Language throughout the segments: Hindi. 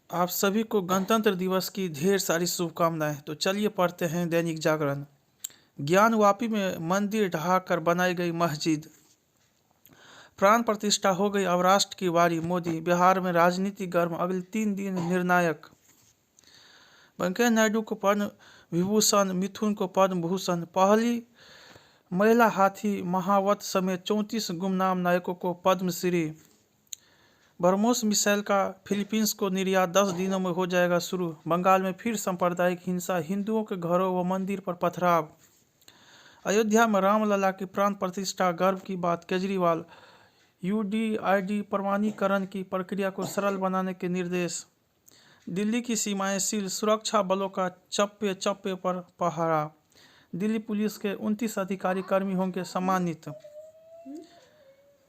आप सभी को गणतंत्र दिवस की ढेर सारी शुभकामनाएं। तो चलिए पढ़ते हैं दैनिक जागरण। ज्ञानवापी में मंदिर ढहाकर बनाई गई मस्जिद, प्राण प्रतिष्ठा हो गई। अब राष्ट्र की बारी। मोदी, बिहार में राजनीति गर्म, अगले 3 दिन निर्णायक। वेंकैया नायडू को पद्म विभूषण, मिथुन को पद्म भूषण। पहली महिला हाथी महावत समेत 34 गुमनाम नायकों को पद्मश्री। ब्रह्मोस मिसाइल का फिलीपींस को निर्यात 10 दिनों में हो जाएगा शुरू। बंगाल में फिर सांप्रदायिक हिंसा, हिंदुओं के घरों व मंदिर पर पथराव। अयोध्या में रामलला की प्राण प्रतिष्ठा, गर्व की बात। केजरीवाल, यूडीआईडी प्रमाणीकरण की प्रक्रिया को सरल बनाने के निर्देश। दिल्ली की सीमाएं सील, सुरक्षा बलों का चप्पे चप्पे पर पहरा। दिल्ली पुलिस के 29 अधिकारी कर्मी होंगे सम्मानित।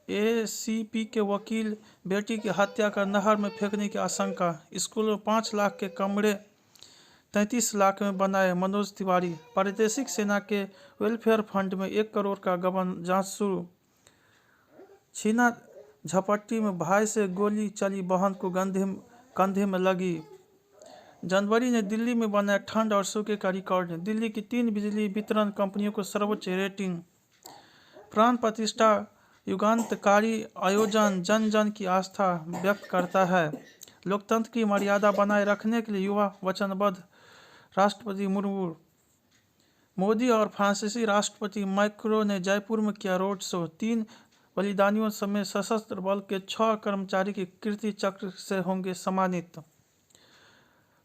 एसीपी के वकील बेटी की हत्या कर नहर में फेंकने की आशंका। स्कूल में 5 लाख के कमरे 33 लाख में बनाए। मनोज तिवारी, प्रादेशिक सेना के वेलफेयर फंड में 1 करोड़ का गबन, जांच शुरू। छीना झपट्टी में भाई से गोली चली, बहन को कंधे में लगी। जनवरी ने दिल्ली में बनाया ठंड और सूखे का रिकॉर्ड। दिल्ली की 3 बिजली वितरण कंपनियों को सर्वोच्च रेटिंग। प्राण प्रतिष्ठा युगांतकारी आयोजन जन जन की आस्था व्यक्त करता है। लोकतंत्र की मर्यादा बनाए रखने के लिए युवा वचनबद्ध। राष्ट्रपति मुर्मू। मोदी और फ्रांसीसी राष्ट्रपति मैक्रों ने जयपुर में किया रोड शो। 3 बलिदानियों समेत सशस्त्र बल के 6 कर्मचारी की कीर्ति चक्र से होंगे सम्मानित।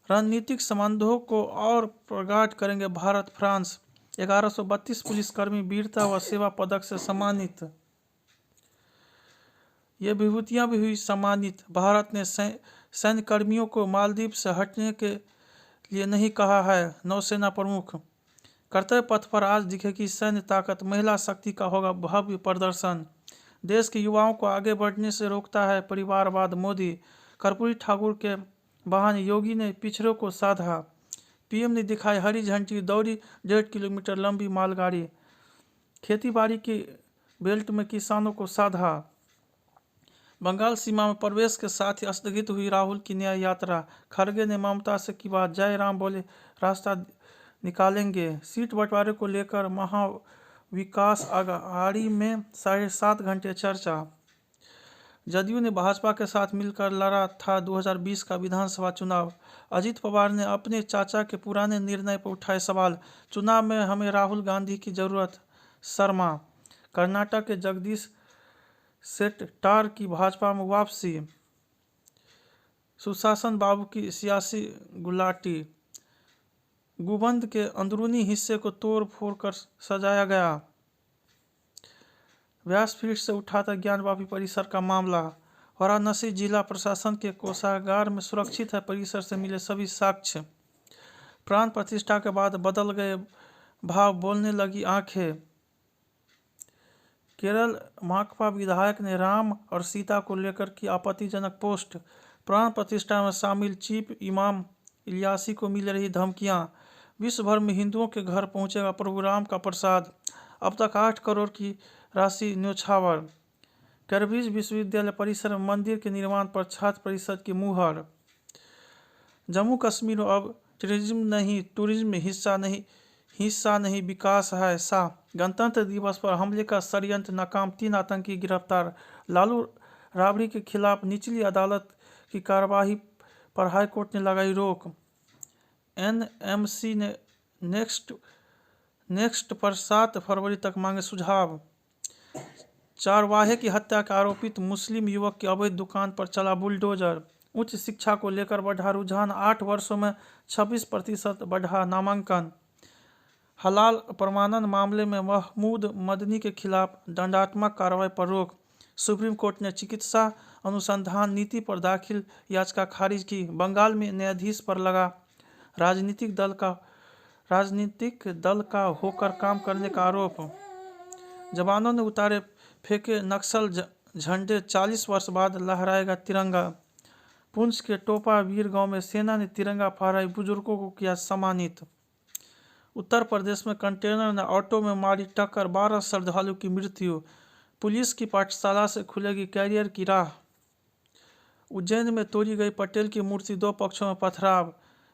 रणनीतिक संबंधों को और प्रगाढ़ करेंगे भारत फ्रांस। 1132 पुलिसकर्मी वीरता व सेवा पदक से सम्मानित। ये विभूतियां भी हुई सम्मानित। भारत ने सैन्य कर्मियों को मालदीव से हटने के लिए नहीं कहा है। नौसेना प्रमुख। कर्तव्य पथ पर आज दिखेगी सैन्य ताकत, महिला शक्ति का होगा भव्य प्रदर्शन। देश के युवाओं को आगे बढ़ने से रोकता है परिवारवाद। मोदी। कर्पूरी ठाकुर के वाहन योगी ने पिछड़ों को साधा। पीएम ने दिखाई हरी झंडी, दौड़ी 1.5 किलोमीटर लंबी मालगाड़ी। खेती बाड़ी की बेल्ट में किसानों को साधा। बंगाल सीमा में प्रवेश के साथ ही स्थगित हुई राहुल की न्याय यात्रा। खड़गे ने ममता से की बात, जयराम बोले रास्ता निकालेंगे। सीट बंटवारे को लेकर महाविकास आघाड़ी में 7.5 घंटे चर्चा। जदयू ने भाजपा के साथ मिलकर लड़ा था 2020 का विधानसभा चुनाव। अजित पवार ने अपने चाचा के पुराने निर्णय पर उठाए सवाल। चुनाव में हमें राहुल गांधी की जरूरत, शर्मा। कर्नाटक के जगदीश शेट्टार की भाजपा में वापसी। सुशासन बाबू की सियासी गुलाटी। गुंबद के अंदरूनी हिस्से को तोड़ फोड़ कर सजाया गया। व्यासपीठ से उठा था ज्ञानवापी परिसर का मामला। वाराणसी जिला प्रशासन के कोषागार में सुरक्षित है परिसर से मिले सभी साक्ष्य। प्राण प्रतिष्ठा के बाद बदल गए भाव, बोलने लगी आंखें। केरल माकपा विधायक ने राम और सीता को लेकर की आपत्तिजनक पोस्ट। प्राण प्रतिष्ठा में शामिल चीफ इमाम इलियासी को मिल रही धमकियां। विश्व भर में हिंदुओं के घर पहुंचेगा प्रभु राम का प्रसाद। अब तक 8 करोड़ की राशि न्योछावर। कैम्ब्रिज विश्वविद्यालय परिसर में मंदिर के निर्माण पर छात्र परिषद की मुहर। जम्मू कश्मीर में अब टूरिज्म में हिस्सा नहीं विकास है। शाह। गणतंत्र दिवस पर हमले का षड्यंत्र नाकाम, 3 आतंकी गिरफ्तार। लालू राबड़ी के खिलाफ निचली अदालत की कार्यवाही पर हाईकोर्ट ने लगाई रोक। एनएमसी ने नेक्स्ट पर 7 फरवरी तक मांगे सुझाव। चारवाहे की हत्या के आरोपित मुस्लिम युवक की अवैध दुकान पर चला बुलडोजर। उच्च शिक्षा को लेकर बढ़ा रुझान, 8 वर्षों में 26% बढ़ा नामांकन। हलाल प्रमाणन मामले में महमूद मदनी के खिलाफ दंडात्मक कार्रवाई पर रोक। सुप्रीम कोर्ट ने चिकित्सा अनुसंधान नीति पर दाखिल याचिका खारिज की। बंगाल में न्यायाधीश पर लगा राजनीतिक दल का होकर काम करने का आरोप। जवानों ने उतारे फेंके नक्सल झंडे, 40 वर्ष बाद लहराएगा तिरंगा। पुंछ के टोपा वीर गांव में सेना ने तिरंगा फहराई, बुजुर्गों को किया सम्मानित। उत्तर प्रदेश में कंटेनर ने ऑटो में मारी टक्कर, 12 श्रद्धालु की मृत्यु। पुलिस की पाठशाला से खुलेगी कैरियर की राह। उज्जैन में तोड़ी गई पटेल की मूर्ति, 2 पक्षों में पथराव।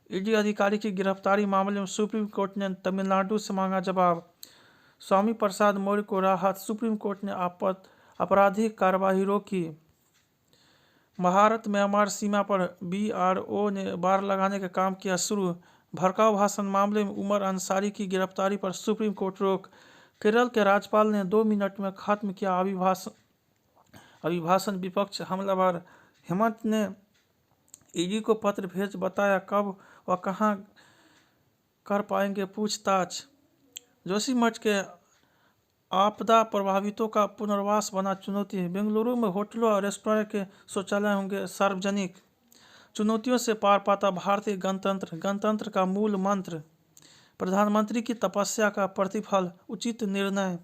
ईडी अधिकारी की गिरफ्तारी मामले में सुप्रीम कोर्ट ने तमिलनाडु से मांगा जवाब। स्वामी प्रसाद मौर्य को राहत, सुप्रीम कोर्ट ने आपराधिक कार्रवाई रोकी। भारत म्यांमार सीमा पर बीआरओ ने बाड़ लगाने का काम किया शुरू। भड़काऊ भाषण मामले में उमर अंसारी की गिरफ्तारी पर सुप्रीम कोर्ट रोक। केरल के राज्यपाल ने 2 मिनट में खत्म किया अभिभाषण, विपक्ष हमलावर। हेमंत ने ईडी को पत्र भेज बताया कब व कहां कर पाएंगे पूछताछ। जोशीमठ के आपदा प्रभावितों का पुनर्वास बना चुनौती। बेंगलुरु में होटलों और रेस्टोरेंट के शौचालय होंगे सार्वजनिक। चुनौतियों से पार पाता भारतीय गणतंत्र, गणतंत्र का मूल मंत्र। प्रधानमंत्री की तपस्या का प्रतिफल, उचित निर्णय।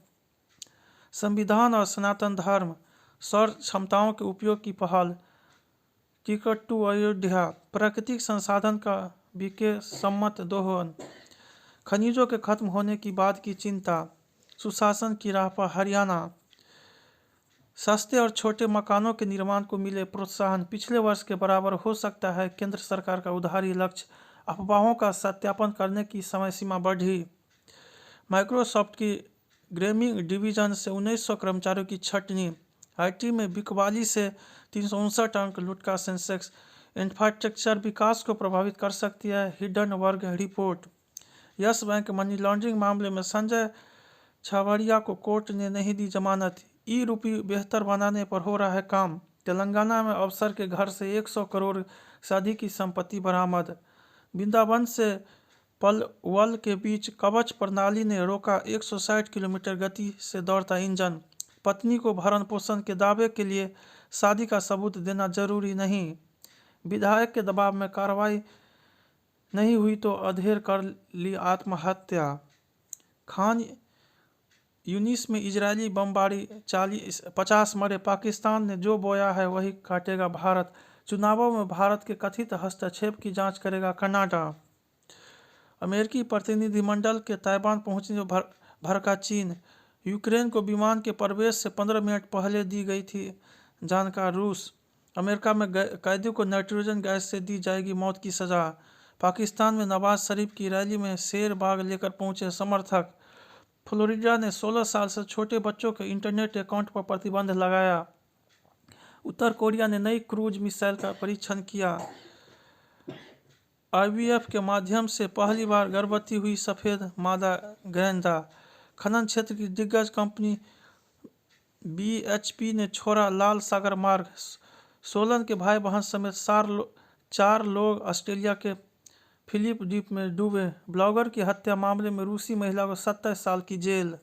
संविधान और सनातन धर्म, सौर क्षमताओं के उपयोग की पहल। टिकट टू अयोध्या, प्राकृतिक संसाधन का बीके सम्मत दोहन। खनिजों के खत्म होने की बात की चिंता। सुशासन की राह पर हरियाणा। सस्ते और छोटे मकानों के निर्माण को मिले प्रोत्साहन, पिछले वर्ष के बराबर हो सकता है केंद्र सरकार का उधारी लक्ष्य। अफवाहों का सत्यापन करने की समय सीमा बढ़ी। माइक्रोसॉफ्ट की गेमिंग डिवीजन से 1900 कर्मचारियों की छटनी। आईटी में बिकवाली से 359 अंक लुढ़का सेंसेक्स। इंफ्रास्ट्रक्चर विकास को प्रभावित कर सकती है Hindenburg report. Yes bank money laundering मामले में संजय छाबड़िया को कोर्ट ने नहीं दी जमानत। ई-रूपी बेहतर बनाने पर हो रहा है काम। तेलंगाना में अफसर के घर से 100 करोड़ से अधिक की संपत्ति बरामद। वृंदावन से पलवल के बीच कवच प्रणाली ने रोका 160 किलोमीटर गति से दौड़ता इंजन। पत्नी को भरण पोषण के दावे के लिए शादी का सबूत देना जरूरी नहीं। विधायक के दबाव में कार्रवाई नहीं हुई तो अधेड़ कर ली आत्महत्या। खान यूनिस में इजरायली बमबारी, 50 मरे। पाकिस्तान ने जो बोया है वही काटेगा भारत। चुनावों में भारत के कथित हस्तक्षेप की जांच करेगा कनाडा। अमेरिकी प्रतिनिधिमंडल के ताइवान पहुंचने भड़का चीन। यूक्रेन को विमान के प्रवेश से 15 मिनट पहले दी गई थी जानकार रूस। अमेरिका में कैदियों को नाइट्रोजन गैस से दी जाएगी मौत की सजा। पाकिस्तान में नवाज शरीफ की रैली में शेर बाग लेकर पहुंचे समर्थक। फ्लोरिडा ने 16 साल से छोटे बच्चों के इंटरनेट अकाउंट पर प्रतिबंध लगाया। उत्तर कोरिया ने नई क्रूज मिसाइल का परीक्षण किया। आईवीएफ के माध्यम से पहली बार गर्भवती हुई सफेद मादा गैंडा। खनन क्षेत्र की दिग्गज कंपनी बीएचपी ने छोड़ा लाल सागर मार्ग। सोलन के भाई बहन समेत 4 लोग ऑस्ट्रेलिया के फिलिप द्वीप में डूबे। ब्लॉगर की हत्या मामले में रूसी महिला को 27 साल की जेल।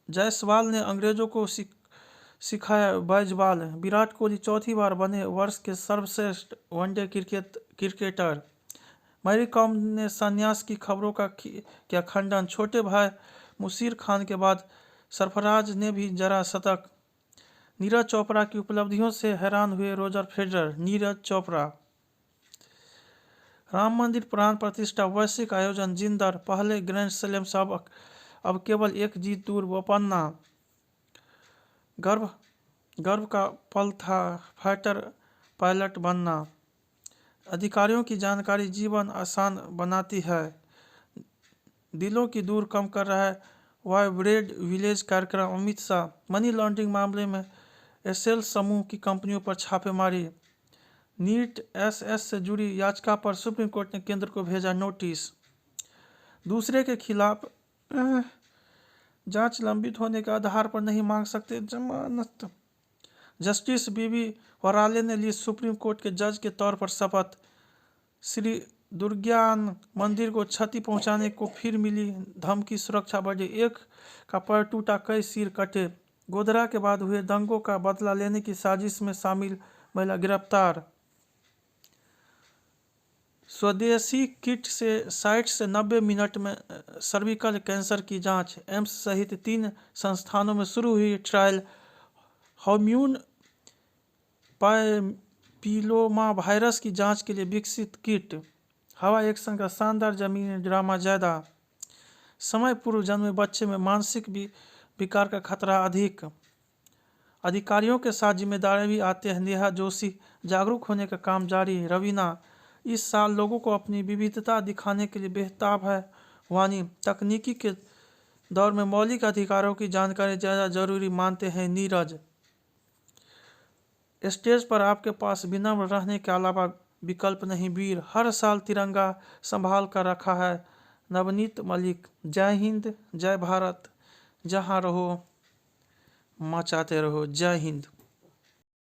जायसवाल ने अंग्रेजों को सिखाया बैजबॉल। विराट कोहली चौथी बार बने वर्ष के सर्वश्रेष्ठ वनडे क्रिकेटर। मैरी कॉम ने संन्यास की खबरों का किया खंडन। छोटे भाई मुशीर खान के बाद सरफराज ने भी जड़ा शतक। नीरज चोपड़ा की उपलब्धियों से हैरान हुए रोजर फेडरर। नीरज चोपड़ा। राम मंदिर प्राण प्रतिष्ठा वैश्विक आयोजन जिंदर। पहले ग्रैंड स्लैम से अब केवल एक जीत दूर बोपन्ना। गर्व का पल था फाइटर पायलट बनना। अधिकारियों की जानकारी जीवन आसान बनाती है। दिलों की दूर कम कर रहा है वाइब्रेड विलेज कार्यक्रम। अमित शाह। मनी लॉन्ड्रिंग मामले में एसएल समूह की कंपनियों पर छापेमारी। नीट एसएस से जुड़ी याचिका पर सुप्रीम कोर्ट ने केंद्र को भेजा नोटिस। दूसरे के खिलाफ जांच लंबित होने के आधार पर नहीं मांग सकते जमानत। जस्टिस बीबी वराले ने ली सुप्रीम कोर्ट के जज के तौर पर शपथ। श्री दुर्ज्ञान मंदिर को क्षति पहुंचाने को फिर मिली धमकी, सुरक्षा बढ़ी। एक का पैर टूटा, कई सिर कटे। गोधरा के बाद हुए दंगों का बदला लेने की साजिश में शामिल महिला गिरफ्तार। स्वदेशी किट से 60 से 90 मिनट में सर्विकल कैंसर की जांच। एम्स सहित 3 संस्थानों में शुरू हुई ट्रायल। ह्यूमन पैपिलोमा वायरस की जांच के लिए विकसित किट। हवा एक्शन का शानदार जमीनी ड्रामा ज्यादा। समय पूर्व जन्मे बच्चे में मानसिक विकार का खतरा अधिक। अधिकारियों के साथ जिम्मेदारी भी आते हैं। नेहा जोशी, जागरूक होने का काम जारी है। रवीना, इस साल लोगों को अपनी विविधता दिखाने के लिए बेहताब है। वानी, तकनीकी के दौर में मौलिक अधिकारों की जानकारी ज़्यादा जरूरी मानते हैं। नीरज, स्टेज पर आपके पास विनम्र रहने के अलावा विकल्प नहीं। वीर, हर साल तिरंगा संभाल कर रखा है। नवनीत मलिक, जय हिंद, जय भारत, जहाँ रहो मचाते रहो। जय हिंद।